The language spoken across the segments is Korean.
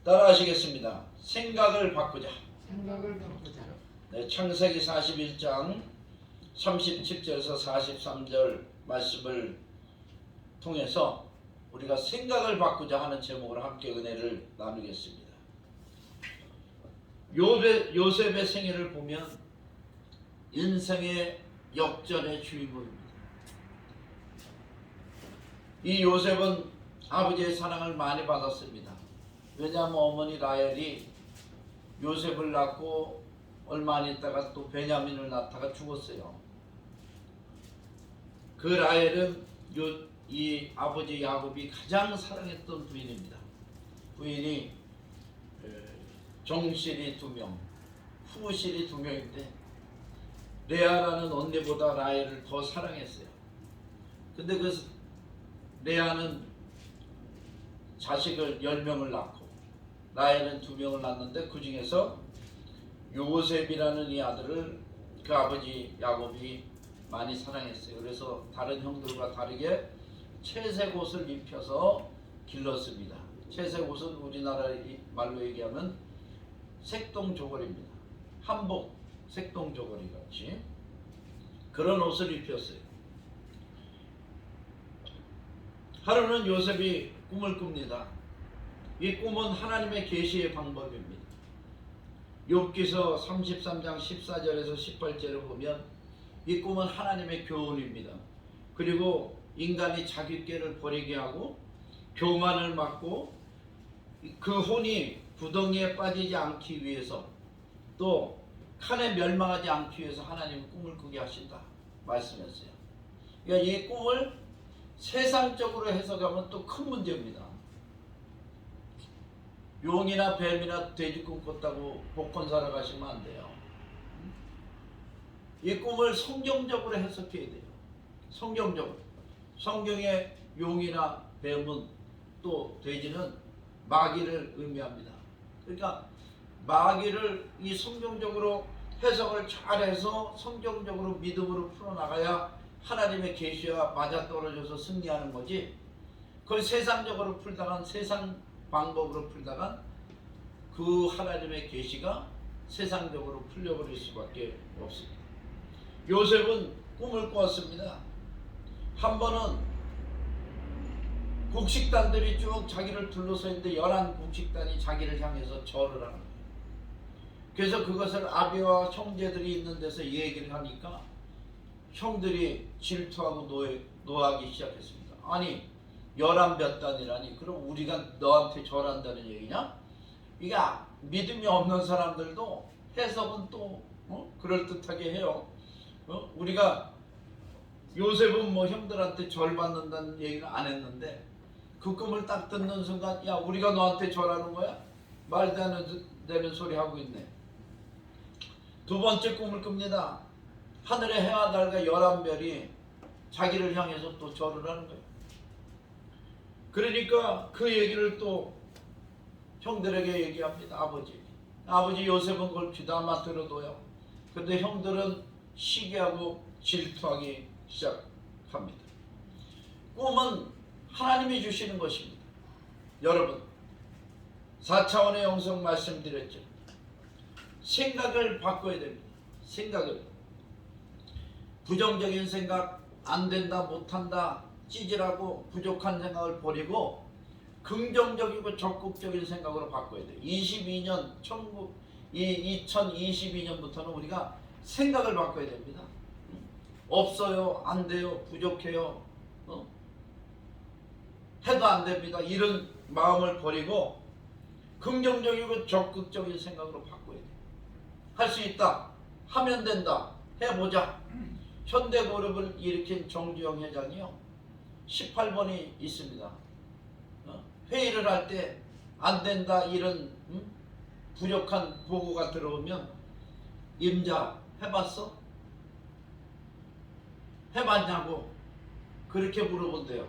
따라하시겠습니다. 생각을 바꾸자. 생각을 바꾸자. 네, 창세기 41장 37절에서 43절 말씀을 통해서 우리가 생각을 바꾸자 하는 제목으로 함께 은혜를 나누겠습니다. 요셉의 생애를 보면 인생의 역전의 주인공입니다. 이 요셉은 아버지의 사랑을 많이 받았습니다. 왜냐하면 어머니 라헬이 요셉을 낳고 얼마 안 있다가 또 베냐민을 낳다가 죽었어요. 그 라헬은 이 아버지 야곱이 가장 사랑했던 부인입니다. 부인이 정실이 2명, 후실이 2명인데 레아라는 언니보다 라헬을 더 사랑했어요. 근데 그 레아는 자식을 10명을 낳고 라헬은 2명을 낳았는데 그 중에서 요셉이라는 이 아들을 그 아버지 야곱이 많이 사랑했어요. 그래서 다른 형들과 다르게 채색 옷을 입혀서 길렀습니다. 채색 옷은 우리나라 말로 얘기하면 색동저고리입니다. 한복 색동저고리 같이 그런 옷을 입혔어요. 하루는 요셉이 꿈을 꿉니다. 이 꿈은 하나님의 계시의 방법입니다. 욥기서 33장 14절에서 18절을 보면 이 꿈은 하나님의 교훈입니다. 그리고 인간이 자기 꾀를 버리게 하고 교만을 막고 그 혼이 구덩이에 빠지지 않기 위해서 또 칼에 멸망하지 않기 위해서 하나님은 꿈을 꾸게 하신다 말씀했어요. 그러니까 이 꿈을 세상적으로 해석하면 또 큰 문제입니다. 용이나 뱀이나 돼지 꿈 꿨다고 복권 사러 가시면 안 돼요. 이 꿈을 성경적으로 해석해야 돼요. 성경적으로. 성경의 용이나 뱀은 또 돼지는 마귀를 의미합니다. 그러니까 마귀를 이 성경적으로 해석을 잘해서 성경적으로 믿음으로 풀어나가야 하나님의 계시와 맞아떨어져서 승리하는 거지. 그걸 세상적으로 풀다간 세상 방법으로 풀다간 그 하나님의 계시가 세상적으로 풀려버릴 수밖에 없습니다. 요셉은 꿈을 꾸었습니다. 한 번은 국식단들이 쭉 자기를 둘러서 있는데 11국식단이 자기를 향해서 절을 하는 거예요. 그래서 그것을 아비와 형제들이 있는 데서 얘기를 하니까 형들이 질투하고 노하기 시작했습니다. 아니 11몇 단이라니 그럼 우리가 너한테 절한다는 얘기냐? 이게 믿음이 없는 사람들도 해석은 또 그럴듯하게 해요. 우리가 요셉은 뭐 형들한테 절 받는다는 얘기를 안 했는데 그 꿈을 딱 듣는 순간 야 우리가 너한테 절하는 거야? 말도 안 되는 소리 하고 있네. 두 번째 꿈을 꿉니다. 하늘의 해와 달과 11별이 자기를 향해서 또 절을 하는 거예요. 그러니까 그 얘기를 또 형들에게 얘기합니다. 아버지 요셉은 그걸 귀담아 들어둬요. 근데 형들은 시기하고 질투하기 시작합니다. 꿈은 하나님이 주시는 것입니다. 여러분 4차원의 영성 말씀드렸죠. 생각을 바꿔야 됩니다. 생각을 부정적인 생각 안 된다 못한다 찌질하고 부족한 생각을 버리고 긍정적이고 적극적인 생각으로 바꿔야 돼요. 2022년부터는 우리가 생각을 바꿔야 됩니다. 없어요, 안 돼요, 부족해요, 해도 안 됩니다. 이런 마음을 버리고 긍정적이고 적극적인 생각으로 바꿔야 돼요. 할 수 있다, 하면 된다, 해보자. 현대그룹을 일으킨 정주영 회장이요 18번이 있습니다. 회의를 할 때 안 된다 이런 부족한 보고가 들어오면 임자 해봤어? 해봤냐고 그렇게 물어본대요.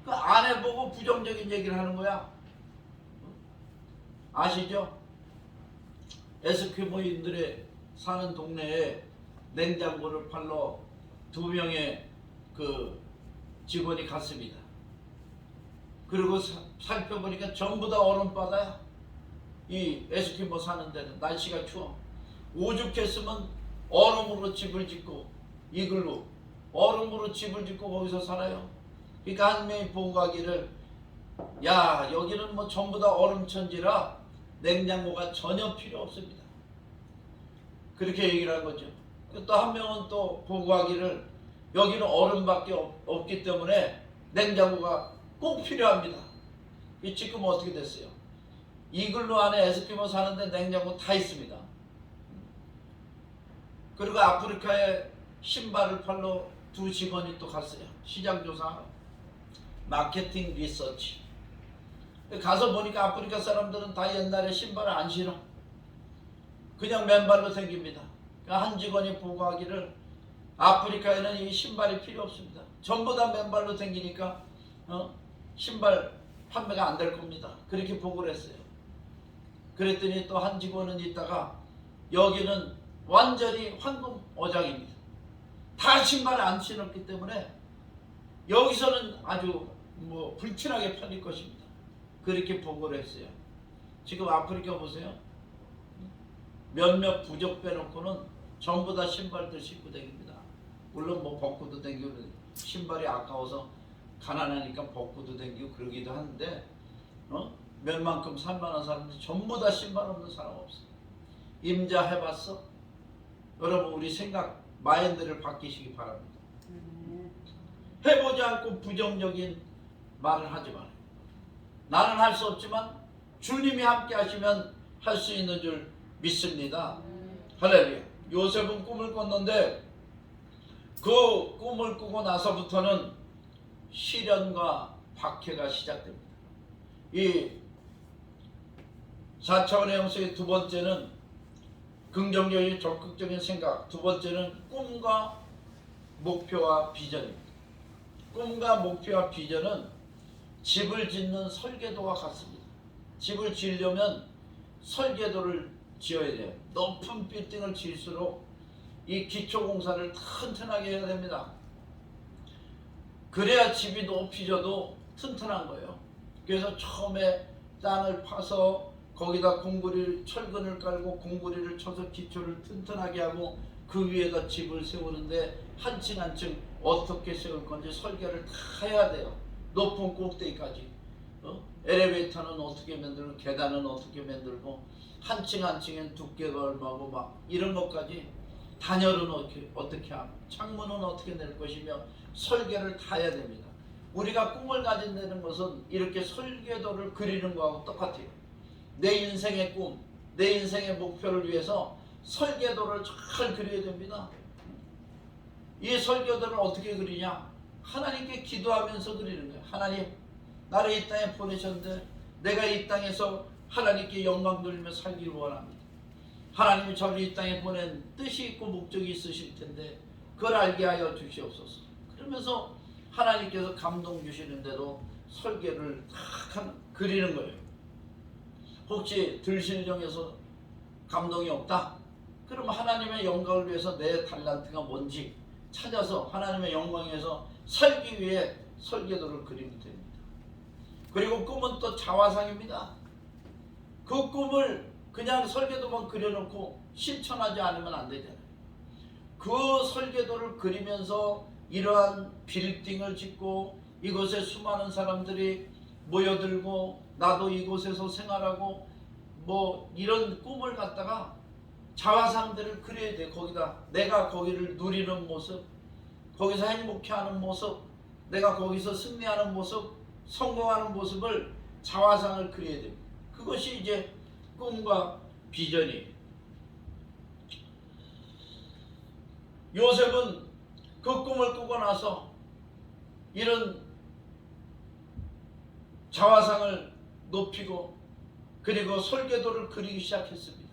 그 안 해보고 부정적인 얘기를 하는 거야. 아시죠? 에스키모인들의 사는 동네에 냉장고를 팔러 2명의 그 직원이 갔습니다. 그리고 살펴보니까 전부 다 얼음바다야. 이 에스키모 사는 데는 날씨가 추워. 오죽했으면 얼음으로 집을 짓고 이글루 얼음으로 집을 짓고 거기서 살아요. 그러니까 한 명이 보고 가기를 야 여기는 뭐 전부 다 얼음천지라 냉장고가 전혀 필요 없습니다. 그렇게 얘기를 한 거죠. 또 한 명은 또 보고 가기를 여기는 얼음밖에 없기 때문에 냉장고가 꼭 필요합니다. 지금 어떻게 됐어요? 이글루 안에 에스키모 사는데 냉장고 다 있습니다. 그리고 아프리카에 신발을 팔러 두 직원이 또 갔어요. 시장조사, 마케팅 리서치. 가서 보니까 아프리카 사람들은 다 옛날에 신발을 안 신어. 그냥 맨발로 다닙니다. 한 직원이 보고하기를 아프리카에는 이 신발이 필요 없습니다. 전부 다 맨발로 다니니까 신발 판매가 안 될 겁니다. 그렇게 보고를 했어요. 그랬더니 또 한 직원은 있다가 여기는 완전히 황금 어장입니다. 다 신발을 안 신었기 때문에 여기서는 아주 뭐 불티나게 팔릴 것입니다. 그렇게 보고를 했어요. 지금 아프리카 보세요. 몇몇 부족 빼놓고는 전부 다 신발들 신고 다닙니다. 물론 뭐 벗고도 다니고 신발이 아까워서 가난하니까 벗고도 다니고 그러기도 하는데 몇만큼 살만한 사람들 전부 다 신발 없는 사람 없어요. 임자 해봤어? 여러분 우리 생각 마인드를 바뀌시기 바랍니다. 해보지 않고 부정적인 말을 하지 말아요. 나는 할 수 없지만 주님이 함께 하시면 할 수 있는 줄 믿습니다. 할렐루야. 요셉은 꿈을 꿨는데 그 꿈을 꾸고 나서부터는 시련과 박해가 시작됩니다. 이 4차원의 영성의 두 번째는 긍정적인 적극적인 생각, 두 번째는 꿈과 목표와 비전입니다. 꿈과 목표와 비전은 집을 짓는 설계도와 같습니다. 집을 지으려면 설계도를 지어야 돼요. 높은 빌딩을 지을수록 이 기초공사를 튼튼하게 해야 됩니다. 그래야 집이 높이 져도 튼튼한 거예요. 그래서 처음에 땅을 파서 거기다 철근을 깔고 공구리를 쳐서 기초를 튼튼하게 하고 그 위에다 집을 세우는데 한 층 한 층 어떻게 세울 건지 설계를 다 해야 돼요. 높은 꼭대기까지. 엘리베이터는 어떻게 만들고 계단은 어떻게 만들고 한 층 한 층엔 두께가 얼마고 막 이런 것까지 단열은 어떻게 하고 창문은 어떻게 낼 것이며 설계를 다 해야 됩니다. 우리가 꿈을 가진다는 것은 이렇게 설계도를 그리는 거하고 똑같아요. 내 인생의 꿈, 내 인생의 목표를 위해서 설계도를 잘 그려야 됩니다. 이 설계도를 어떻게 그리냐? 하나님께 기도하면서 그리는 거예요. 하나님, 나를 이 땅에 보내셨는데 내가 이 땅에서 하나님께 영광 돌리며 살기를 원합니다. 하나님이 저를 이 땅에 보낸 뜻이 있고 목적이 있으실 텐데 그걸 알게 하여 주시옵소서. 그러면서 하나님께서 감동 주시는데도 설계를 탁 그리는 거예요. 혹시 들신령에서 감동이 없다? 그러면 하나님의 영광을 위해서 내 달란트가 뭔지 찾아서 하나님의 영광에서 살기 위해 설계도를 그리면 됩니다. 그리고 꿈은 또 자화상입니다. 그 꿈을 그냥 설계도만 그려놓고 실천하지 않으면 안 되잖아요. 그 설계도를 그리면서 이러한 빌딩을 짓고 이곳에 수많은 사람들이 모여들고 나도 이곳에서 생활하고 뭐 이런 꿈을 갖다가 자화상들을 그려야 돼. 거기다 내가 거기를 누리는 모습, 거기서 행복해하는 모습, 내가 거기서 승리하는 모습, 성공하는 모습을 자화상을 그려야 됩니다. 그것이 이제 꿈과 비전이에요. 요셉은 그 꿈을 꾸고 나서 이런 자화상을 높이고 그리고 설계도를 그리기 시작했습니다.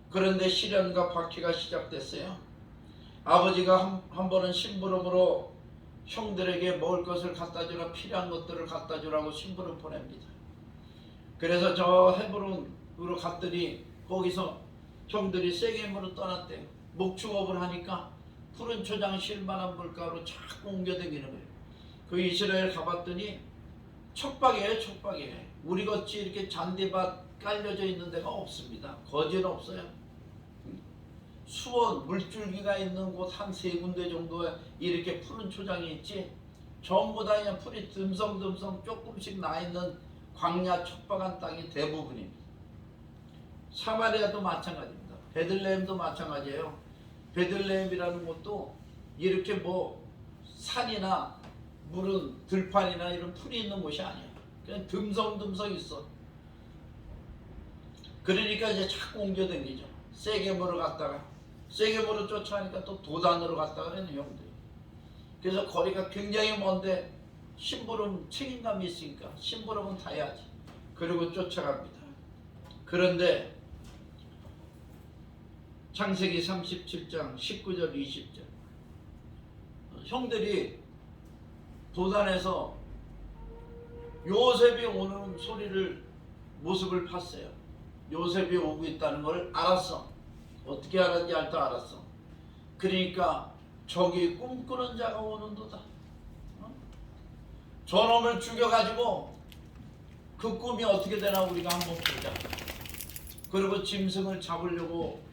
그런데 시련과 박해가 시작됐어요. 아버지가 한 번은 심부름으로 형들에게 먹을 것을 갖다 주라, 필요한 것들을 갖다 주라고 심부름 보냅니다. 그래서 저 헤브론으로 갔더니 거기서 형들이 세겜으로 떠났대요. 목축업을 하니까 푸른 초장 실만한 물가로 자꾸 옮겨다니는 거예요. 그 이스라엘 가봤더니 척박이에요. 척박이에요. 우리같이 이렇게 잔디밭 깔려져 있는 데가 없습니다. 거지는 없어요. 수원 물줄기가 있는 곳 한 세 군데 정도에 이렇게 푸른 초장이 있지, 전부 다 그냥 풀이 듬성듬성 조금씩 나 있는 광야 촉박한 땅이 대부분입니다. 사마리아도 마찬가지입니다. 베들레헴도 마찬가지예요. 베들레헴이라는 곳도 이렇게 뭐 산이나 물은 들판이나 이런 풀이 있는 곳이 아니에요. 그냥 듬성듬성 있어. 그러니까 이제 자꾸 옮겨다니죠. 세겜으로 갔다가 세겜으로 쫓아가니까 또 도단으로 갔다가 그러는 형들. 그래서 거리가 굉장히 먼데 심부름 책임감이 있으니까 심부름은 다 해야지. 그리고 쫓아갑니다. 그런데 창세기 37장 19절 20절 형들이 도단에서 요셉이 오는 소리를 모습을 봤어요. 요셉이 오고 있다는 걸 알았어. 어떻게 알았는지 알았어. 그러니까 저기 꿈꾸는 자가 오는도다. 저놈을 죽여가지고 그 꿈이 어떻게 되나 우리가 한번 보자. 그리고 짐승을 잡으려고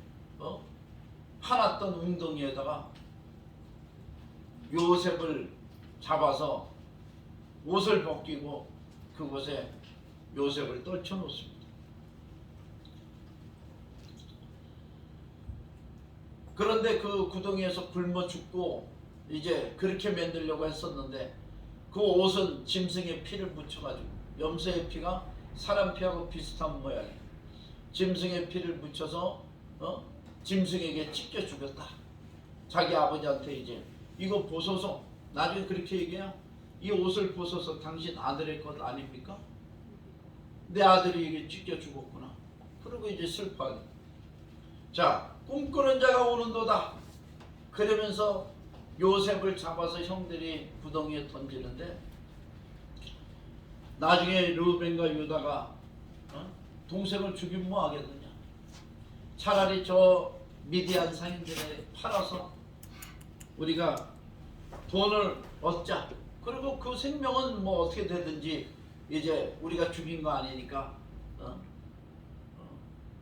파놨던 웅덩이에다가 요셉을 잡아서 옷을 벗기고 그곳에 요셉을 떨쳐 놓습니다. 그런데 그 구덩이에서 굶어 죽고 이제 그렇게 만들려고 했었는데 그 옷은 짐승의 피를 묻혀가지고, 염소의 피가 사람 피하고 비슷한 모양이에요. 짐승의 피를 묻혀서 짐승에게 찢겨 죽였다. 자기 아버지한테 이제 이거 벗어서, 나중에 그렇게 얘기해요. 이 옷을 벗어서 당신 아들의 것 아닙니까? 내 아들이 이게 찢겨 죽었구나. 그리고 이제 슬퍼하게. 자, 꿈꾸는 자가 오는도다. 그러면서 요셉을 잡아서 형들이 구덩이에 던지는데, 나중에 르우벤과 유다가 동생을 죽이면 뭐 하겠느냐. 차라리 저 미디안 상인들에 팔아서 우리가 돈을 얻자. 그리고 그 생명은 뭐 어떻게 되든지 이제 우리가 죽인 거 아니니까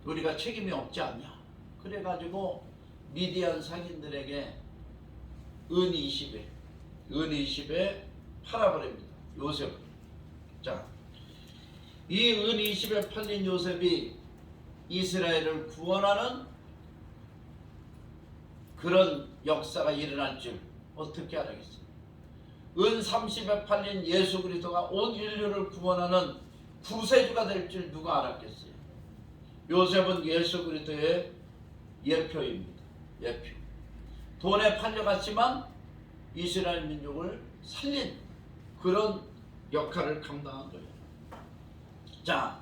우리가 책임이 없지 않냐. 그래가지고 미디안 상인들에게 은 20에 팔아버립니다. 요셉을. 자, 이 은 20에 팔린 요셉이 이스라엘을 구원하는 그런 역사가 일어날 줄 어떻게 알았겠어요? 은 30에 팔린 예수 그리스도가 온 인류를 구원하는 구세주가 될 줄 누가 알았겠어요? 요셉은 예수 그리스도의 예표입니다. 예표. 돈에 팔려갔지만 이스라엘 민족을 살린 그런 역할을 감당한 거예요. 자,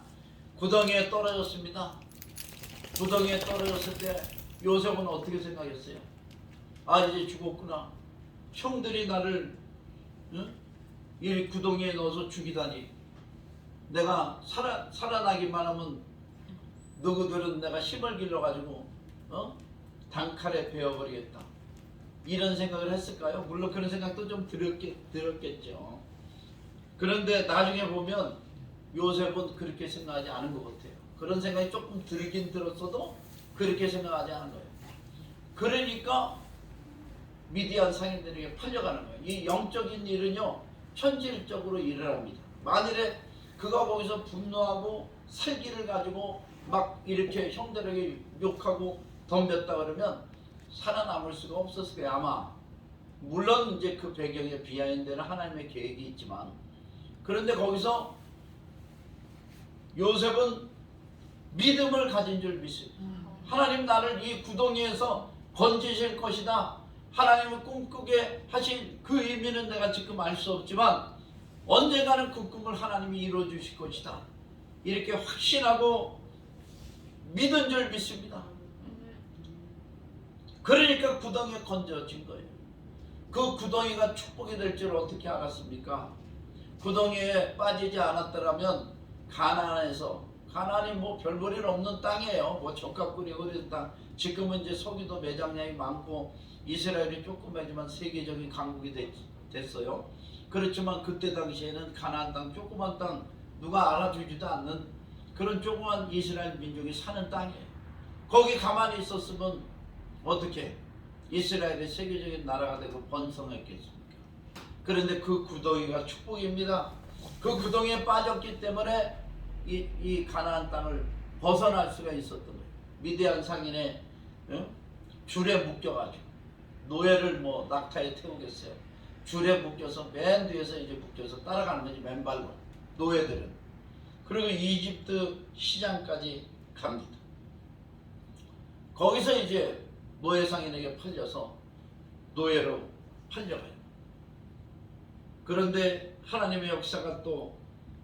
구덩이에 떨어졌습니다. 구덩이에 떨어졌을 때 요셉은 어떻게 생각했어요? 아, 이제 죽었구나. 형들이 나를 이 구덩이에 넣어서 죽이다니. 내가 살아나기만 하면 너희들은 내가 힘을 길러가지고 단칼에 베어버리겠다. 이런 생각을 했을까요? 물론 그런 생각도 좀 들었겠죠. 그런데 나중에 보면 요셉은 그렇게 생각하지 않은 것 같아요. 그런 생각이 조금 들긴 들었어도 그렇게 생각하지 않은 거예요. 그러니까 미디안 상인들에게 팔려가는 거예요. 이 영적인 일은요, 현실적으로 일어납니다. 만일에 그가 거기서 분노하고 살기를 가지고 막 이렇게 형들에게 욕하고 덤볐다 그러면 살아남을 수가 없었을 거예요. 아마 물론 이제 그 배경에 비하인드는 하나님의 계획이 있지만, 그런데 거기서 요셉은 믿음을 가진 줄 믿어요. 하나님 나를 이 구덩이에서 건지실 것이다. 하나님은 꿈꾸게 하신 그 의미는 내가 지금 알 수 없지만 언젠가는 그 꿈을 하나님이 이루어 주실 것이다. 이렇게 확신하고 믿은 줄 믿습니다. 그러니까 구덩이에 건져진 거예요. 그 구덩이가 축복이 될 줄 어떻게 알았습니까? 구덩이에 빠지지 않았더라면 가나안이 뭐 별볼일 없는 땅이에요. 뭐 적합군이 어린 땅. 지금은 이제 서기도 매장량이 많고 이스라엘이 조그마지만 세계적인 강국이 됐어요. 그렇지만 그때 당시에는 가나안 땅, 조그만 땅 누가 알아주지도 않는 그런 조그만 이스라엘 민족이 사는 땅이에요. 거기 가만히 있었으면 어떻게 이스라엘이 세계적인 나라가 되고 번성했겠습니까? 그런데 그 구덩이가 축복입니다. 그 구덩이에 빠졌기 때문에 이 가나안 땅을 벗어날 수가 있었던 거예요. 미디안 상인의 줄에 묶여가지고 노예를 뭐 낙타에 태우겠어요. 줄에 묶여서 맨 뒤에서 이제 묶여서 따라가는 거지, 맨발로 노예들은. 그리고 이집트 시장까지 갑니다. 거기서 이제 노예 상인에게 팔려서 노예로 팔려가요. 그런데 하나님의 역사가 또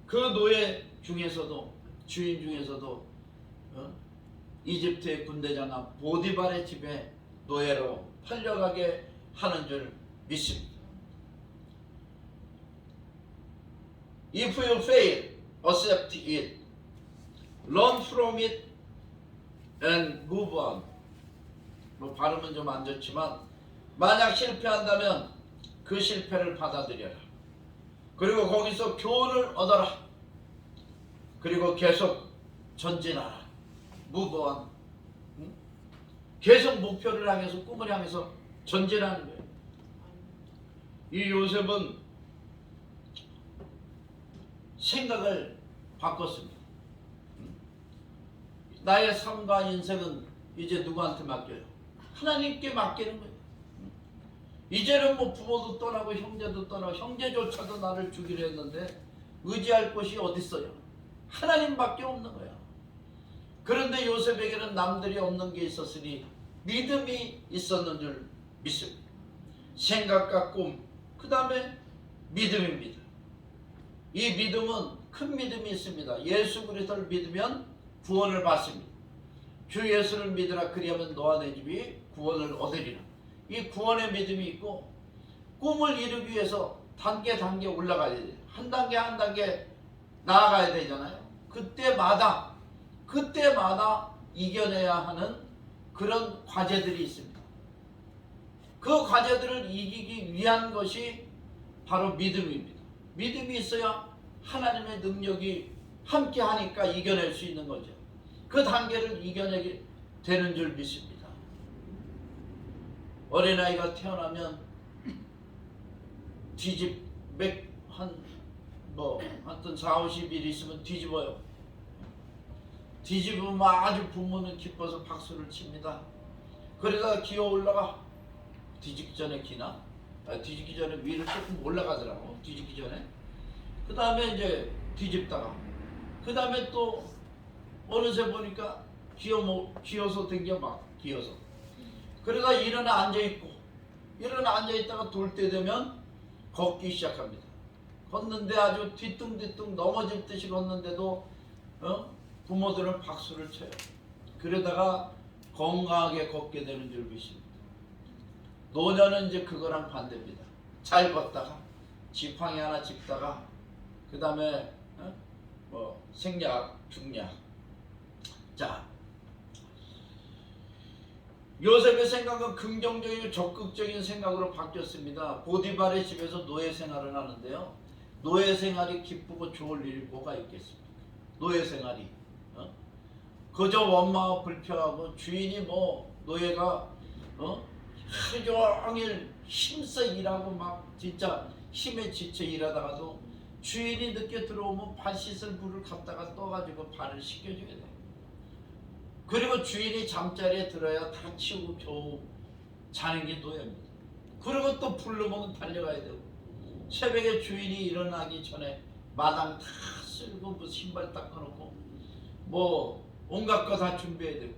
그 노예 중에서도, 주인 중에서도 이집트의 군대장아 보디발의 집에 노예로 팔려가게 하는 줄 믿습니다. If you fail, accept it, learn from it, and move on. 뭐 발음은 좀 안 좋지만, 만약 실패한다면 그 실패를 받아들여라. 그리고 거기서 교훈을 얻어라. 그리고 계속 전진하라. move on. 계속 목표를 향해서, 꿈을 향해서 전진하는 거예요. 이 요셉은 생각을 바꿨습니다. 나의 삶과 인생은 이제 누구한테 맡겨요? 하나님께 맡기는 거예요. 이제는 뭐 부모도 떠나고 형제도 떠나고 형제조차도 나를 죽이려 했는데 의지할 곳이 어디 있어요? 하나님밖에 없는 거야. 그런데 요셉에게는 남들이 없는 게 있었으니 믿음이 있었는 줄 믿습니다. 생각과 꿈, 그 다음에 믿음입니다. 이 믿음은 큰 믿음이 있습니다. 예수 그리스도를 믿으면 구원을 받습니다. 주 예수를 믿으라, 그리하면 너와 내 집이 구원을 얻으리라. 이 구원의 믿음이 있고, 꿈을 이루기 위해서 단계 올라가야 돼요. 한 단계 나아가야 되잖아요. 그때마다 이겨내야 하는 그런 과제들이 있습니다. 그 과제들을 이기기 위한 것이 바로 믿음입니다. 믿음이 있어야 하나님의 능력이 함께 하니까 이겨낼 수 있는 거죠. 그 단계를 이겨내게 되는 줄 믿습니다. 어린아이가 태어나면 하여튼 4-50일 있으면 뒤집어요. 뒤집으면 아주 부모는 기뻐서 박수를 칩니다. 그러다가 기어 올라가. 뒤집기 전에 기나? 뒤집기 전에 위를 조금 올라가더라고. 뒤집기 전에. 그 다음에 이제 뒤집다가, 그 다음에 또 어느새 보니까 기어서 댕겨 막 기어서. 그러다 일어나 앉아있다가 돌 때 되면 걷기 시작합니다. 걷는데 아주 뒤뚱뒤뚱 넘어질 듯이 걷는데도 부모들은 박수를 쳐요. 그러다가 건강하게 걷게 되는 줄 믿습니다. 노년은 이제 그거랑 반대입니다. 잘 걷다가 지팡이 하나 짚다가 그 다음에 생략, 중략. 자, 요셉의 생각은 긍정적이고 적극적인 생각으로 바뀌었습니다. 보디발의 집에서 노예 생활을 하는데요. 노예 생활이 기쁘고 좋을 일이 뭐가 있겠습니까? 노예 생활이 그저 원망하고 불평하고, 주인이 노예가 하루 종일 힘써 일하고 막 진짜 힘에 지쳐 일하다가도 주인이 늦게 들어오면 발 씻을 물을 갖다가 떠가지고 발을 씻겨줘야 돼. 그리고 주인이 잠자리에 들어야 다 치우고 겨우 자는 게 노예입니다. 그리고 또 부르면 달려가야 되고, 새벽에 주인이 일어나기 전에 마당 다 쓸고 신발 닦아놓고 온갖 거 다 준비해야 되고,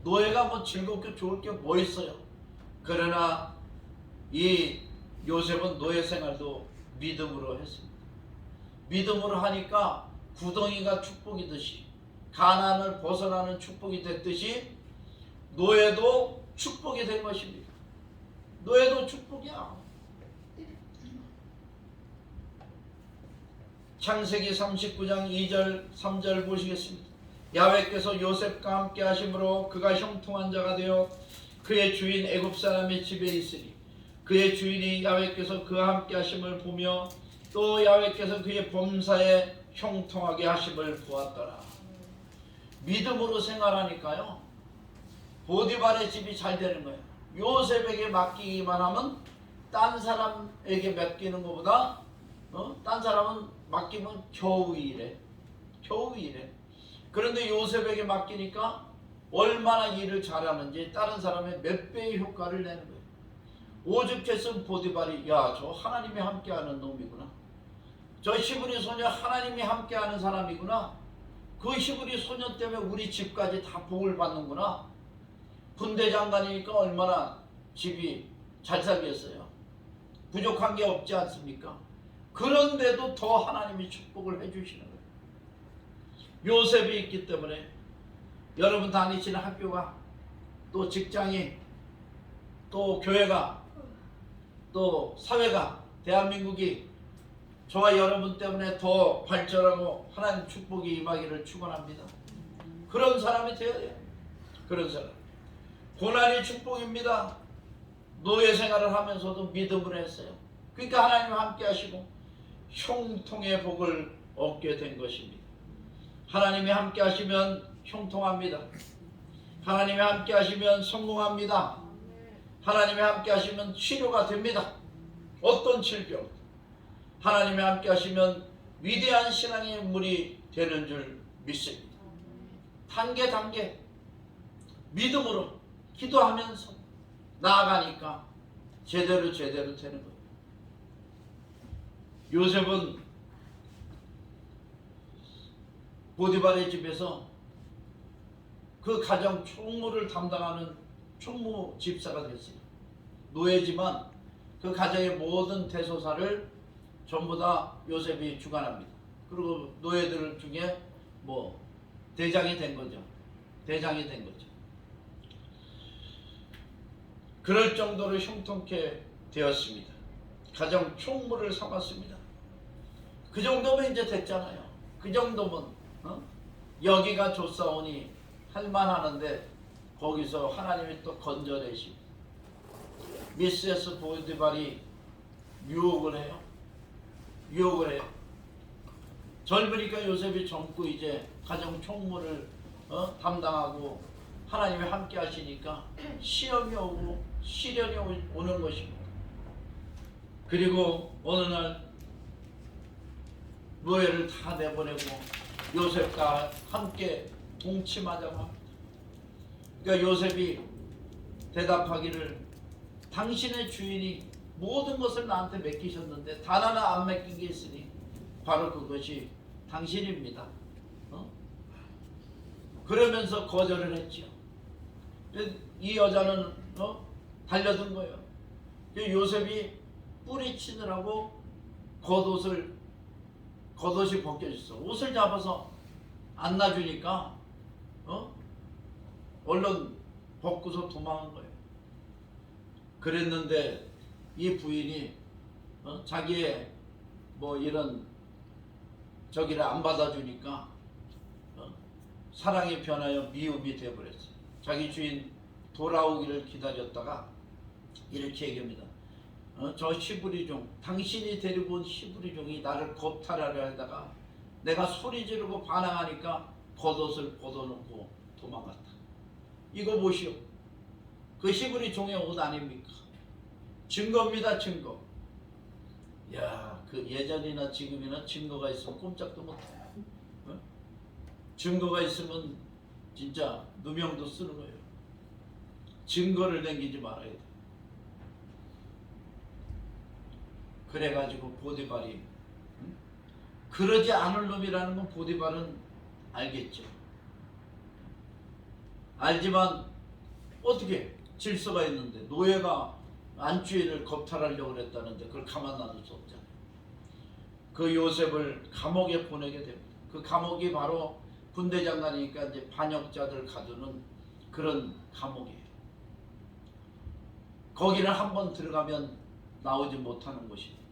노예가 즐겁게 좋을 게 뭐 있어요. 그러나 이 요셉은 노예 생활도 믿음으로 했습니다. 믿음으로 하니까 구덩이가 축복이듯이, 가난을 벗어나는 축복이 됐듯이 노예도 축복이 된 것입니다. 노예도 축복이야. 창세기 39장 2절 3절 보시겠습니다. 야훼께서 요셉과 함께 하심으로 그가 형통한 자가 되어 그의 주인 애굽 사람의 집에 있으니, 그의 주인이 야훼께서 그와 함께 하심을 보며 또 야훼께서 그의 범사에 형통하게 하심을 보았더라. 믿음으로 생활하니까요, 보디발의 집이 잘 되는 거예요. 요셉에게 맡기기만 하면 딴 사람에게 맡기는 것보다 딴 사람은 맡기면 겨우 일해. 그런데 요셉에게 맡기니까 얼마나 일을 잘하는지 다른 사람의 몇 배의 효과를 내는 거예요. 오죽했으면 보디발이, 야, 저 하나님이 함께하는 놈이구나. 저 히브리 소녀 하나님이 함께하는 사람이구나. 그 히브리 소녀 때문에 우리 집까지 다 복을 받는구나. 군대 장관이니까 얼마나 집이 잘 살겠어요. 부족한 게 없지 않습니까? 그런데도 더 하나님이 축복을 해주시는 거예요. 요셉이 있기 때문에 여러분 다니시는 학교가, 또 직장이, 또 교회가, 또 사회가, 대한민국이 저와 여러분 때문에 더 발전하고 하나님 축복이 임하기를 축원합니다. 그런 사람이 되어야 돼요. 그런 사람. 고난이 축복입니다. 노예 생활을 하면서도 믿음을 했어요. 그러니까 하나님 함께 하시고 형통의 복을 얻게 된 것입니다. 하나님이 함께 하시면 형통합니다. 하나님이 함께 하시면 성공합니다. 하나님이 함께 하시면 치료가 됩니다. 어떤 질병, 하나님이 함께 하시면 위대한 신앙의 인물이 되는 줄 믿습니다. 단계 믿음으로 기도하면서 나아가니까 제대로 되는 거예요. 요셉은 보디발의 집에서 그 가정 총무를 담당하는 총무 집사가 됐어요. 노예지만 그 가정의 모든 대소사를 전부 다 요셉이 주관합니다. 그리고 노예들 중에 대장이 된 거죠. 그럴 정도로 형통케 되었습니다. 가정 총무를 삼았습니다. 그 정도면 이제 됐잖아요. 그 정도면 여기가 좋사오니 할만하는데 거기서 하나님이 또 건져내시고 미세스 보디발이 유혹을 해요. 젊으니까 요셉이 젊고 이제 가정 총무를 담당하고 하나님이 함께 하시니까 시험이 오고 시련이 오는 것입니다. 그리고 어느 날 노예를 다 내보내고 요셉과 함께 동침하자고 합니다. 그러니까 요셉이 대답하기를, 당신의 주인이 모든 것을 나한테 맡기셨는데 단 하나 안 맡긴 게 있으니 바로 그것이 당신입니다. 그러면서 거절을 했죠. 이 여자는 달려든 거예요. 요셉이 뿌리치느라고 겉옷이 벗겨졌어. 옷을 잡아서 안 놔주니까 얼른 벗고서 도망한 거예요. 그랬는데 이 부인이 자기의 이런 저기를 안 받아주니까 사랑이 변하여 미움이 되어버렸어요. 자기 주인 돌아오기를 기다렸다가 이렇게 얘기합니다. 저 히브리종, 당신이 데리고 온 히브리종이 나를 겁탈하려 하다가 내가 소리 지르고 반항하니까 겉옷을 벗어놓고 도망갔다. 이거 보시오. 그 히브리종의 옷 아닙니까? 증거입니다. 증거. 야, 그 예전이나 지금이나 증거가 있으면 꼼짝도 못해. 증거가 있으면 진짜 누명도 쓰는 거예요. 증거를 남기지 말아야 돼. 그래가지고 보디발이 그러지 않을 놈이라는 건 보디발은 알겠죠. 알지만 어떻게 질서가 있는데 노예가 안주인을 겁탈하려고 그랬다는데 그걸 가만 놔둘 수 없잖아요. 그 요셉을 감옥에 보내게 됩니다. 그 감옥이 바로 군대 장관이니까 이제 반역자들 가두는 그런 감옥이에요. 거기는 한번 들어가면 나오지 못하는 곳이에요.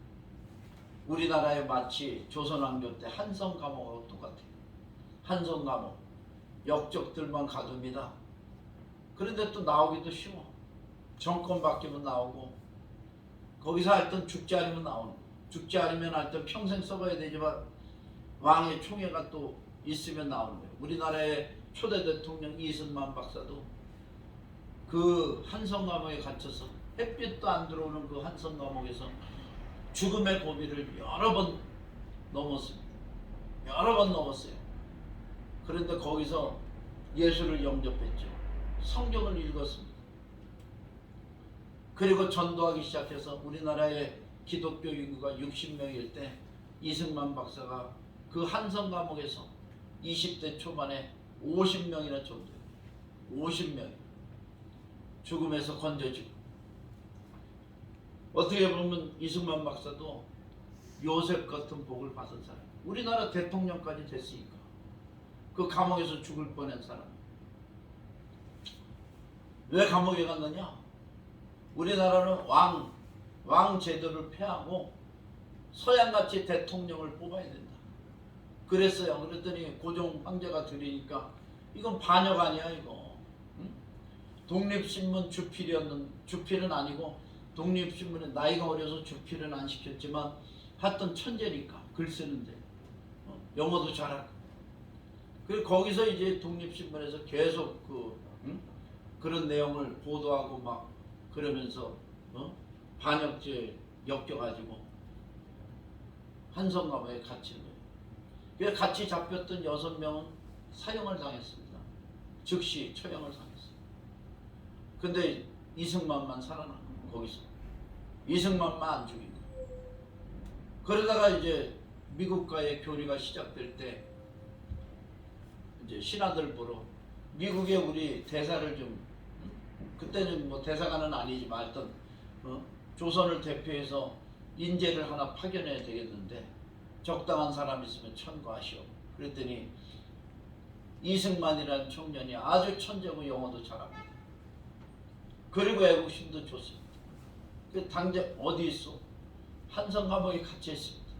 우리나라에 마치 조선왕조 때 한성 감옥하고 똑같아요. 한성 감옥 역적들만 가둡니다. 그런데 또 나오기도 쉬워. 정권 바뀌면 나오고 거기서 하여튼 죽지 않으면 나오는 거예요. 죽지 않으면 하여튼 평생 썩어야 되지만 왕의 총회가 또 있으면 나오는 거예요. 우리나라의 초대 대통령 이승만 박사도 그 한성 감옥에 갇혀서 햇빛도 안 들어오는 그 한성 감옥에서 죽음의 고비를 여러 번 넘었습니다. 여러 번 넘었어요. 그런데 거기서 예수를 영접했죠. 성경을 읽었습니다. 그리고 전도하기 시작해서 우리나라의 기독교 인구가 60명일 때 이승만 박사가 그 한성 감옥에서 20대 초반에 50명이나 전도해요. 50명. 죽음에서 건져지고. 어떻게 보면 이승만 박사도 요셉 같은 복을 받은 사람. 우리나라 대통령까지 됐으니까. 그 감옥에서 죽을 뻔한 사람. 왜 감옥에 갔느냐? 우리나라는 왕 제도를 폐하고 서양같이 대통령을 뽑아야 된다. 그랬어요. 그랬더니 고종 황제가 들으니까 이건 반역 아니야 이거. 응? 독립신문 주필은 아니고 독립신문에 나이가 어려서 주필은 안 시켰지만 하여튼 천재니까 글 쓰는데 영어도 잘하고. 그리고 거기서 이제 독립신문에서 계속 그런 내용을 보도하고 막 그러면서 반역죄 엮여가지고 한성 감옥에 갇힌 거예요. 그래서 같이 잡혔던 6명은 사형을 당했습니다. 즉시 처형을 당했어요. 근데 이승만만 살아난 거예요. 거기서 이승만만 안 죽인 거예요. 그러다가 이제 미국과의 교류가 시작될 때 이제 신하들 보러 미국에 우리 대사를 좀 그때는 뭐 대사관은 아니지만 하여튼 조선을 대표해서 인재를 하나 파견해야 되겠는데 적당한 사람 있으면 청구하시오. 그랬더니 이승만이라는 청년이 아주 천재고 영어도 잘합니다. 그리고 애국심도 좋습니다. 그 당장 어디 있어? 한성 감옥에 갇혀 있습니다.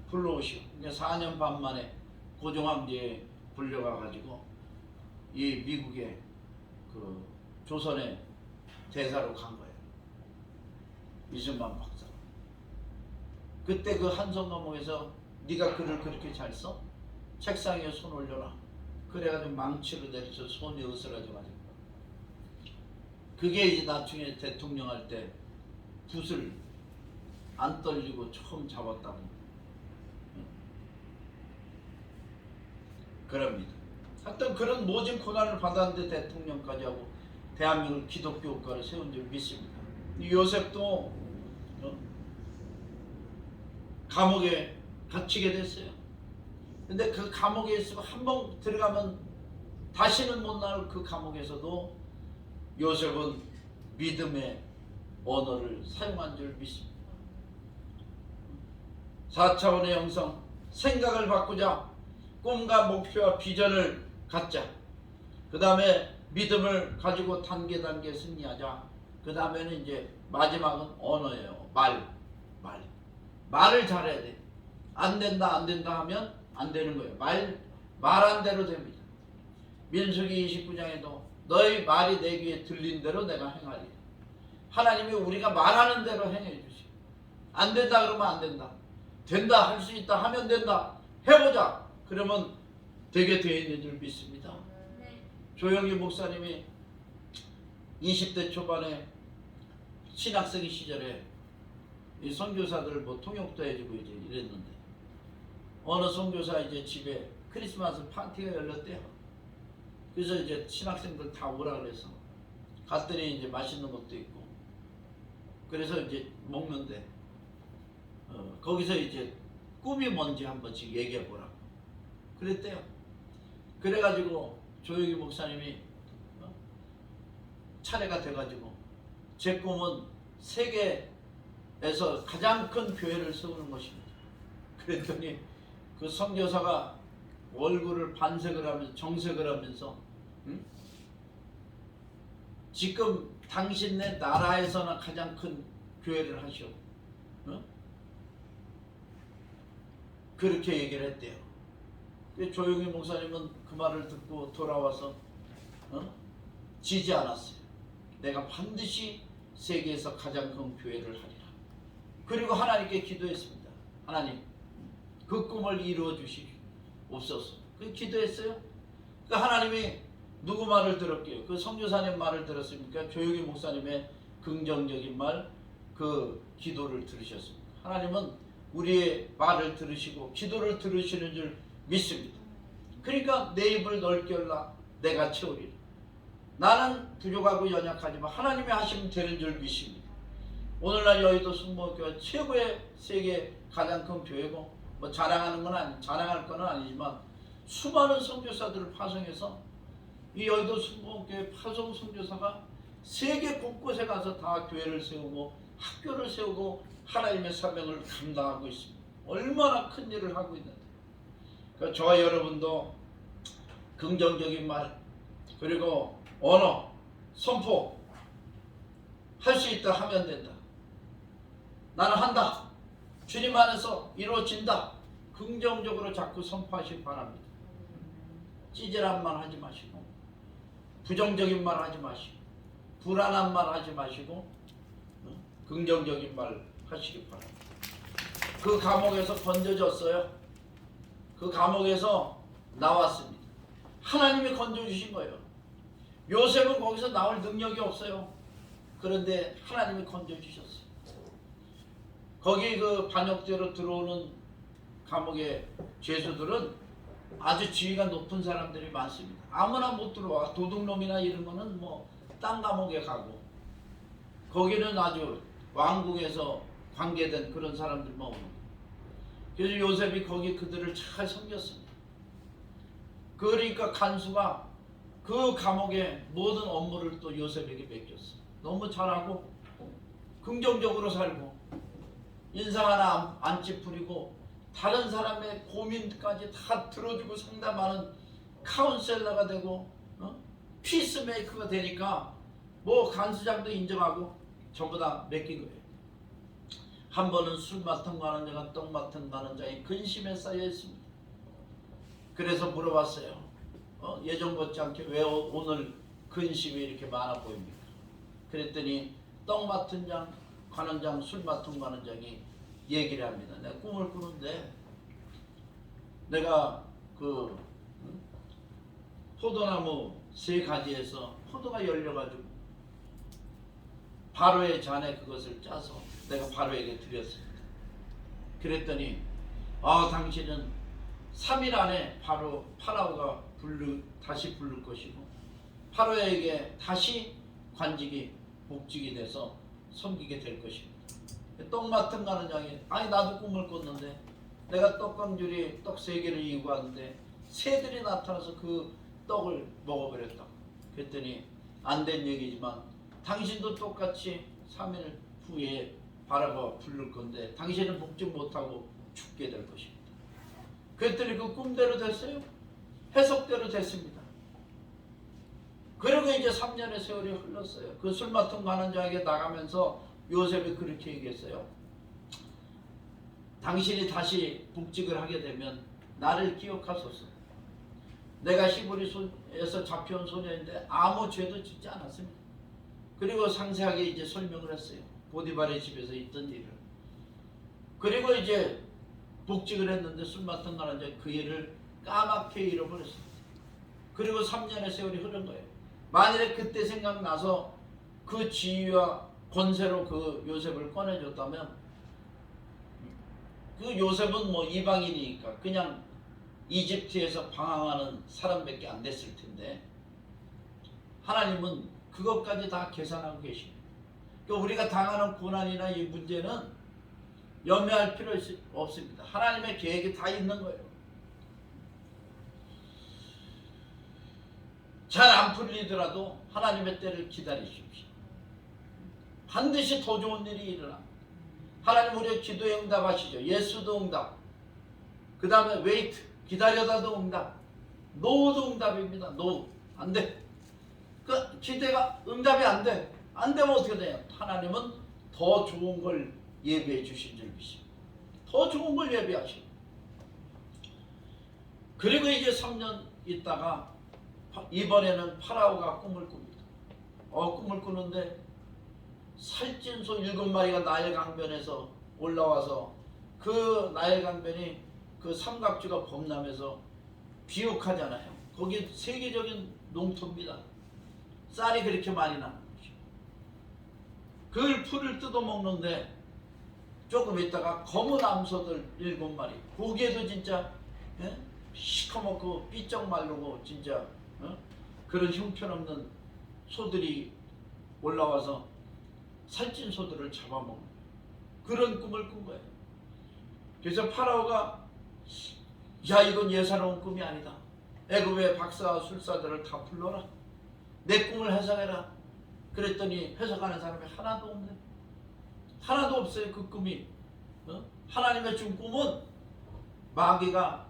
불러오시오. 그러니까 4년 반 만에 고종 황제에 불려가 가지고 이 미국의 그 조선의 대사로 간 거예요. 이승만 박사. 그때 그 한성 감옥에서 네가 글을 그렇게 잘 써? 책상에 손 올려라. 그래가지고 망치로 내려서 손이 으스러져가지고. 그게 이제 나중에 대통령 할 때 붓을 안 떨리고 처음 잡았다는 그럽니다. 하여튼 그런 모진 고난을 받았는데 대통령까지 하고 대한민국 기독교 국가를 세운 줄 믿습니다. 요셉도 감옥에 갇히게 됐어요. 근데 그 감옥에 있으면 한번 들어가면 다시는 못 나올 그 감옥에서도 요셉은 믿음의 언어를 사용한 줄 믿습니다. 4차원의 형성, 생각을 바꾸자. 꿈과 목표와 비전을 갖자. 그 다음에 믿음을 가지고 단계 승리하자. 그 다음에는 이제 마지막은 언어예요. 말을 잘해야 돼. 안 된다 하면 안 되는 거예요. 말한 대로 됩니다. 민수기 29장에도 너희 말이 내 귀에 들린 대로 내가 행하리. 하나님이 우리가 말하는 대로 행해 주시고 안 된다 그러면 안 된다. 된다 할 수 있다 하면 된다. 해보자. 그러면 되게 되어 있는 줄 믿습니다. 조영기 목사님이 20대 초반에 신학생 시절에 이 선교사들 뭐 통역도 해주고 이제 이랬는데 어느 선교사 이제 집에 크리스마스 파티가 열렸대요. 그래서 이제 신학생들 다 오라 그래서 갔더니 이제 맛있는 것도 있고 그래서 이제 먹는데 거기서 이제 꿈이 뭔지 한 번씩 얘기해 보라고 그랬대요. 그래가지고 조영기 목사님이 차례가 돼가지고 제 꿈은 세계에서 가장 큰 교회를 세우는 것입니다. 그랬더니 그 선교사가 얼굴을 반색을 하면서 정색을 하면서 지금 당신네 나라에서나 가장 큰 교회를 하시오. 그렇게 얘기를 했대요. 조용히 목사님은 그 말을 듣고 돌아와서 지지 않았어요. 내가 반드시 세계에서 가장 큰 교회를 하리라. 그리고 하나님께 기도했습니다. 하나님, 그 꿈을 이루어 주시옵소서. 그 기도했어요. 그 하나님이 누구 말을 들었게요? 그 선교사님 말을 들었습니까? 조용희 목사님의 긍정적인 말, 그 기도를 들으셨습니다. 하나님은 우리의 말을 들으시고 기도를 들으시는 줄 믿습니다. 그러니까 내 입을 넓게 열라 내가 채우리라. 나는 부족하고 연약하지만 하나님이 하시면 되는 줄 믿습니다. 오늘날 여의도 순복음교회 최고의 세계 가장 큰 교회고, 뭐 자랑할 건 아니지만 수많은 선교사들을 파송해서 이 여의도 순복음교회 파송 선교사가 세계 곳곳에 가서 다 교회를 세우고 학교를 세우고 하나님의 사명을 감당하고 있습니다. 얼마나 큰 일을 하고 있는데. 그러니까 저와 여러분도 긍정적인 말, 그리고 언어, 선포 할 수 있다 하면 된다. 나는 한다. 주님 안에서 이루어진다. 긍정적으로 자꾸 선포하시기 바랍니다. 찌질한 말 하지 마시고, 부정적인 말 하지 마시고, 불안한 말 하지 마시고, 긍정적인 말 하시기 바랍니다. 그 감옥에서 건져졌어요. 그 감옥에서 나왔습니다. 하나님이 건져주신 거예요. 요셉은 거기서 나올 능력이 없어요. 그런데 하나님이 건져주셨어요. 거기 그 반역죄로 들어오는 감옥의 죄수들은 아주 지위가 높은 사람들이 많습니다. 아무나 못 들어와. 도둑놈이나 이런 거는 뭐 딴 감옥에 가고, 거기는 아주 왕궁에서 관계된 그런 사람들만 오는 거예요. 그래서 요셉이 거기 그들을 잘 섬겼습니다. 그러니까 간수가 그 감옥의 모든 업무를 또 요셉에게 맡겼어요. 너무 잘하고 긍정적으로 살고 인상 하나 안 찌푸리고 다른 사람의 고민까지 다 들어주고 상담하는 카운셀러가 되고 피스메이커가 되니까 뭐 간수장도 인정하고 전부 다 맡긴 거예요. 한 번은 술 맡은 가는 자가 떡 맡은 가는 자의 근심에 쌓여 있습니다. 그래서 물어봤어요. 예전 같지 않게 왜 오늘 근심이 이렇게 많아 보입니까? 그랬더니 떡 맡은 장, 가는 장, 술 맡은 가는 장이 얘기를 합니다. 내가 꿈을 꾸는데 내가 그 포도나무 3가지에서 포도가 열려가지고 바로의 잔에 그것을 짜서 내가 바로에게 드렸습니다. 그랬더니 당신은 3일 안에 바로 파라오가 다시 부를 것이고 파로에게 다시 관직이 복직이 돼서 섬기게 될 것입니다. 떡 맡은 가는 장이 아니 나도 꿈을 꿨는데 내가 떡강줄이 떡 3개를 이고 왔는데 새들이 나타나서 그 떡을 먹어버렸다. 그랬더니 안 된 얘기지만 당신도 똑같이 3일 후에 바라가 부를 건데 당신은 복직 못하고 죽게 될 것입니다. 그랬더니 그 꿈대로 됐어요. 해석대로 됐습니다. 그리고 이제 3년의 세월이 흘렀어요. 그 술 맡은 가는 자에게 나가면서 요셉이 그렇게 얘기했어요. 당신이 다시 복직을 하게 되면 나를 기억하소서. 내가 히브리에서 잡혀온 소녀인데 아무 죄도 짓지 않았습니다. 그리고 상세하게 이제 설명을 했어요. 보디발의 집에서 있던 일을. 그리고 이제 복직을 했는데 술 맡은 가는 자 그 일을 까맣게 잃어버렸습니다. 그리고 3년의 세월이 흐른 거예요. 만일에 그때 생각나서 그 지위와 권세로 그 요셉을 꺼내줬다면 그 요셉은 뭐 이방인이니까 그냥 이집트에서 방황하는 사람밖에 안 됐을 텐데 하나님은 그것까지 다 계산하고 계십니다. 그러니까 우리가 당하는 고난이나 이 문제는 염려할 필요 없습니다. 하나님의 계획이 다 있는 거예요. 잘 안 풀리더라도 하나님의 때를 기다리십시오. 반드시 더 좋은 일이 일어납니다. 하나님 우리의 기도에 응답하시죠. 예수도 응답. 그 다음에 웨이트, 기다려다도 응답. 노도 응답입니다. 노. 안 돼. 그 기대가 응답이 안 돼. 안 되면 어떻게 돼요? 하나님은 더 좋은 걸 예비해 주신 줄 믿습니다. 더 좋은 걸 예비하시고. 그리고 이제 3년 있다가 이번에는 파라오가 꿈을 꿉니다. 꿈을 꾸는데 살찐 소 7마리가 나일 강변에서 올라와서 그 나일 강변이 그 삼각주가 범람해서 비옥하잖아요. 거기 세계적인 농토입니다. 쌀이 그렇게 많이 나는 거죠. 그 풀을 뜯어먹는데 조금 있다가 검은 암소들 7마리, 고기에도 진짜 시커멓고 삐쩍 마르고 진짜 그런 형편없는 소들이 올라와서 살찐 소들을 잡아먹는 그런 꿈을 꾼 거예요. 그래서 파라오가 야, 이건 예사로운 꿈이 아니다. 애굽의 박사와 술사들을 다 불러라. 내 꿈을 해석해라. 그랬더니 해석하는 사람이 하나도 없네. 하나도 없어요. 그 꿈이. 하나님의 준 꿈은 마귀가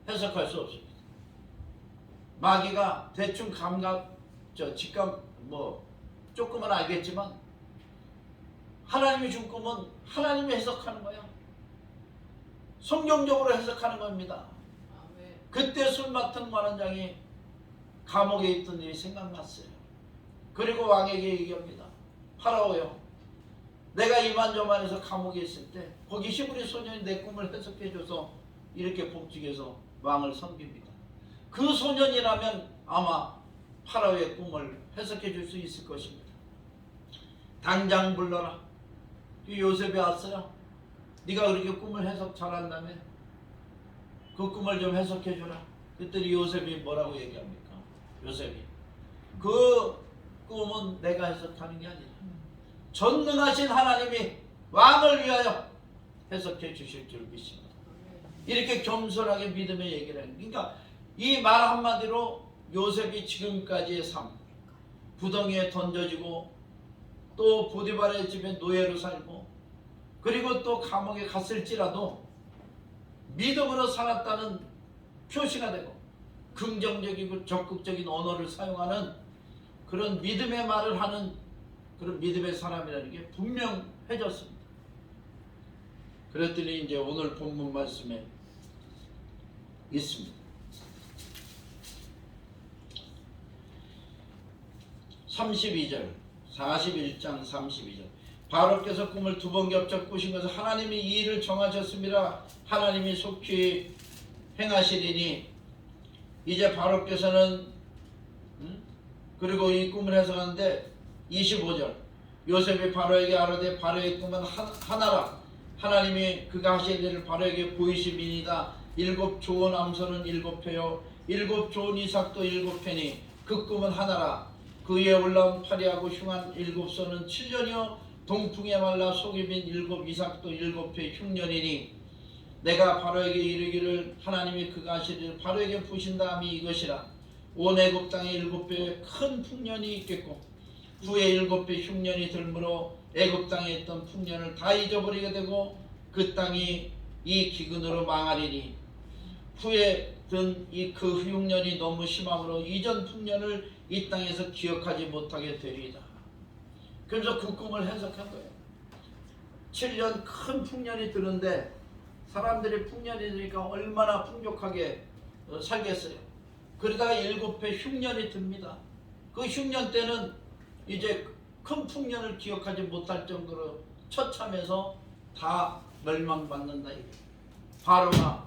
해석할 수 없습니다. 마귀가 대충 직감 조금은 알겠지만 하나님이 준 꿈은 하나님이 해석하는 거야. 성경적으로 해석하는 겁니다. 그때 술 맡은 관원장이 감옥에 있던 일이 생각났어요. 그리고 왕에게 얘기합니다. 파라오요, 내가 이만저만해서 감옥에 있을 때 거기 히브리 소년이 내 꿈을 해석해줘서 이렇게 복직해서 왕을 섬깁니다. 그 소년이라면 아마 파라오의 꿈을 해석해줄 수 있을 것입니다. 당장 불러라. 요셉이 왔어요. 네가 그렇게 꿈을 해석 잘한다며 그 꿈을 좀 해석해줘라. 그랬더니 요셉이 뭐라고 얘기합니까? 요셉이 그 꿈은 내가 해석하는 게 아니라 전능하신 하나님이 왕을 위하여 해석해 주실 줄 믿습니다. 이렇게 겸손하게 믿음의 얘기를 해요. 그러니까 이 말 한마디로 요셉이 지금까지의 삶, 부덩이에 던져지고 또 보디발의 집에 노예로 살고 그리고 또 감옥에 갔을지라도 믿음으로 살았다는 표시가 되고 긍정적이고 적극적인 언어를 사용하는 그런 믿음의 말을 하는 그런 믿음의 사람이라는 게 분명해졌습니다. 그랬더니 이제 오늘 본문 말씀에 있습니다. 32절, 41장 32절. 바로께서 꿈을 2번 겹쳐 꾸신 것은 하나님이 이 일을 정하셨습니다. 하나님이 속히 행하시리니 이제 바로께서는 그리고 이 꿈을 해석하는데 25절. 요셉이 바로에게 아뢰되 바로의 꿈은 하나라. 하나님이 그가 하실 일을 바로에게 보이심이니이다. 7 좋은 암소는 7회요 7 좋은 이삭도 7회니 그 꿈은 하나라. 그 위에 올라온 파리하고 흉한 7소는 7년이요 동풍에 말라 속이 빈 7 이삭도 7회 흉년이니 내가 바로에게 이르기를 하나님이 그가 하실 일을 바로에게 부신 다음이 이것이라. 온 애굽 땅에 7배의 큰 풍년이 있겠고 후에 7배 흉년이 들므로 애굽 땅에 있던 풍년을 다 잊어버리게 되고 그 땅이 이 기근으로 망하리니 후에 든 이 그 흉년이 너무 심함으로 이전 풍년을 이 땅에서 기억하지 못하게 되리이다. 그래서 그 꿈을 해석한 거예요. 7년 큰 풍년이 드는데 사람들이 풍년이 되니까 얼마나 풍족하게 살겠어요. 그러다가 7회 흉년이 듭니다. 그 흉년 때는 이제 큰 풍년을 기억하지 못할 정도로 처참해서 다 멸망받는다. 바로가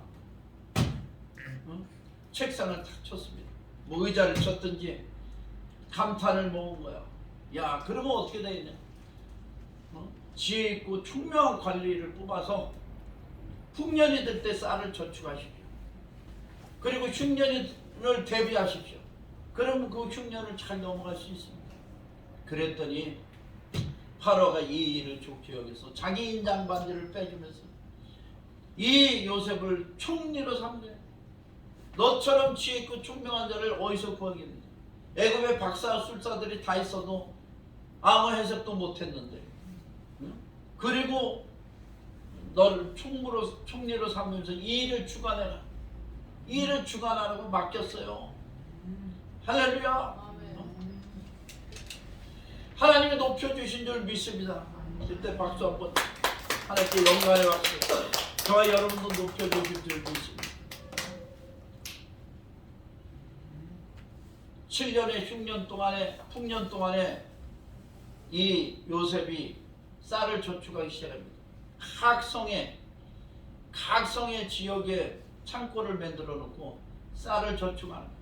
책상을 탁 쳤습니다. 뭐 의자를 쳤든지 감탄을 모은 거야. 야, 그러면 어떻게 되겠냐? 지혜 있고 총명한 관리를 뽑아서 풍년이 들 때 쌀을 저축하십시오. 그리고 흉년을 대비하십시오. 그러면 그 흉년을 잘 넘어갈 수 있습니다. 그랬더니 파로가 이 일을 좋게 여겨서 자기 인장 반지를 빼주면서 이 요셉을 총리로 삼네. 너처럼 지혜 있고 총명한 자를 어디서 구하겠느냐. 애굽의 박사 술사들이 다 있어도 아무 해석도 못했는데 그리고 너를 총리로 삼으면서 이 일을 주관해라. 이 일을 주관하라고 맡겼어요. 할렐루야. 하나님이 높여주신 줄 믿습니다. 그때 박수 한번 하나님께 영광의 박수. 저와 여러분도 높여주신 줄 믿습니다. 7년의 풍년 동안에 이 요셉이 쌀을 저축하기 시작합니다. 각 성에 각성의 지역에 창고를 만들어 놓고 쌀을 저축하는 거예요.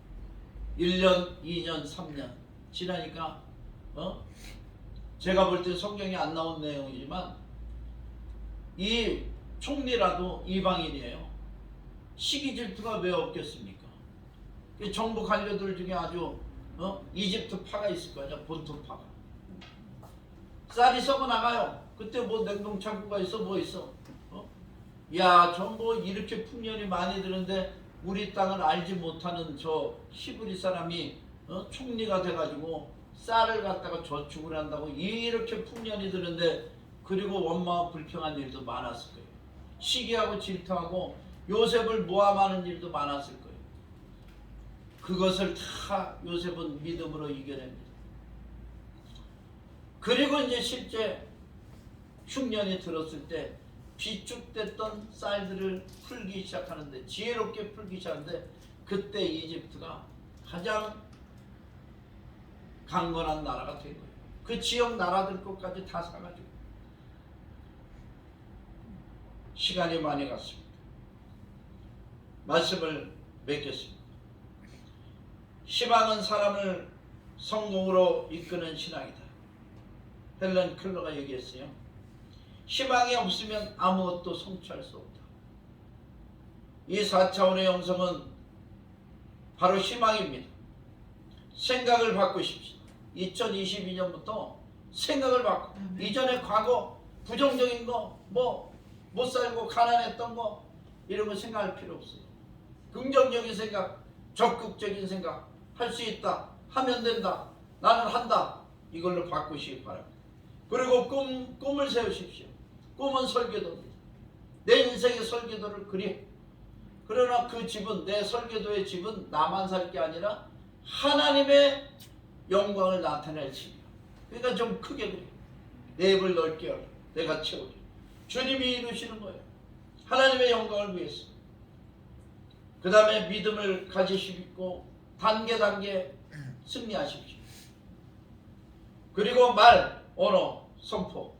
1년, 2년, 3년 지나니까 제가 볼 때 성경에 안 나온 내용이지만 이 총리라도 이방인이에요. 시기 질투가 왜 없겠습니까? 정부 관료들 중에 아주 이집트 파가 있을 거 아니야. 본토 파가. 쌀이 썩어 나가요. 그때 뭐 냉동 창고가 있어, 뭐 있어? 야, 전부 이렇게 풍년이 많이 드는데 우리 땅을 알지 못하는 저 히브리 사람이 총리가 돼가지고 쌀을 갖다가 저축을 한다고 이렇게 풍년이 드는데, 그리고 원망 불평한 일도 많았을 거예요. 시기하고 질투하고 요셉을 모함하는 일도 많았을 거예요. 그것을 다 요셉은 믿음으로 이겨냅니다. 그리고 이제 실제 흉년이 들었을 때 비축됐던 쌀들을 풀기 시작하는데, 지혜롭게 풀기 시작하는데, 그때 이집트가 가장 강건한 나라가 된 거예요. 그 지역 나라들 것까지 다 사가지고. 시간이 많이 갔습니다. 말씀을 맺겠습니다. 희망은 사람을 성공으로 이끄는 신앙이다. 헬런 켈러가 얘기했어요. 희망이 없으면 아무것도 성취할 수 없다. 이 4차원의 영성은 바로 희망입니다. 생각을 바꾸십시오. 2022년부터 생각을 바꿔. 이전에 과거 부정적인 거, 뭐 못 살고 가난했던 거, 이런 거 생각할 필요 없어요. 긍정적인 생각, 적극적인 생각, 할 수 있다, 하면 된다, 나는 한다, 이걸로 바꾸시기 바랍니다. 그리고 꿈을 세우십시오. 꿈은 설계도입니다. 내 인생의 설계도를 그려. 그러나 그 집은, 내 설계도의 집은 나만 살 게 아니라 하나님의 영광을 나타낼 집이야. 그러니까 좀 크게 그려. 내 입을 넓게 열어. 내가 채우리. 주님이 이루시는 거예요. 하나님의 영광을 위해서. 그 다음에 믿음을 가지시고 단계 승리하십시오. 그리고 말, 언어, 선포,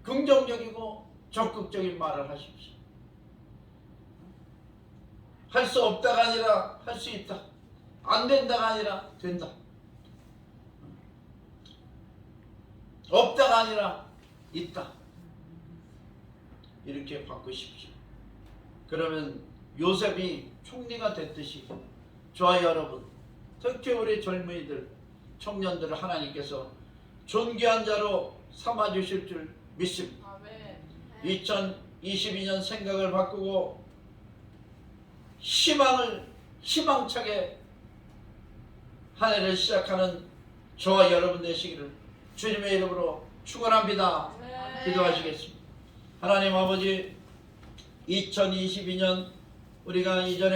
긍정적이고 적극적인 말을 하십시오. 할 수 없다가 아니라 할 수 있다. 안 된다가 아니라 된다. 없다가 아니라 있다. 이렇게 바꾸십시오. 그러면 요셉이 총리가 됐듯이 저와 여러분, 특히 우리 젊은이들, 청년들을 하나님께서 존귀한 자로 삼아주실 줄 믿습니다. 2022년 생각을 바꾸고 희망차게 한 해를 시작하는 저와 여러분 되시기를 주님의 이름으로 축원합니다. 기도하시겠습니다. 하나님 아버지, 2022년 우리가 이전에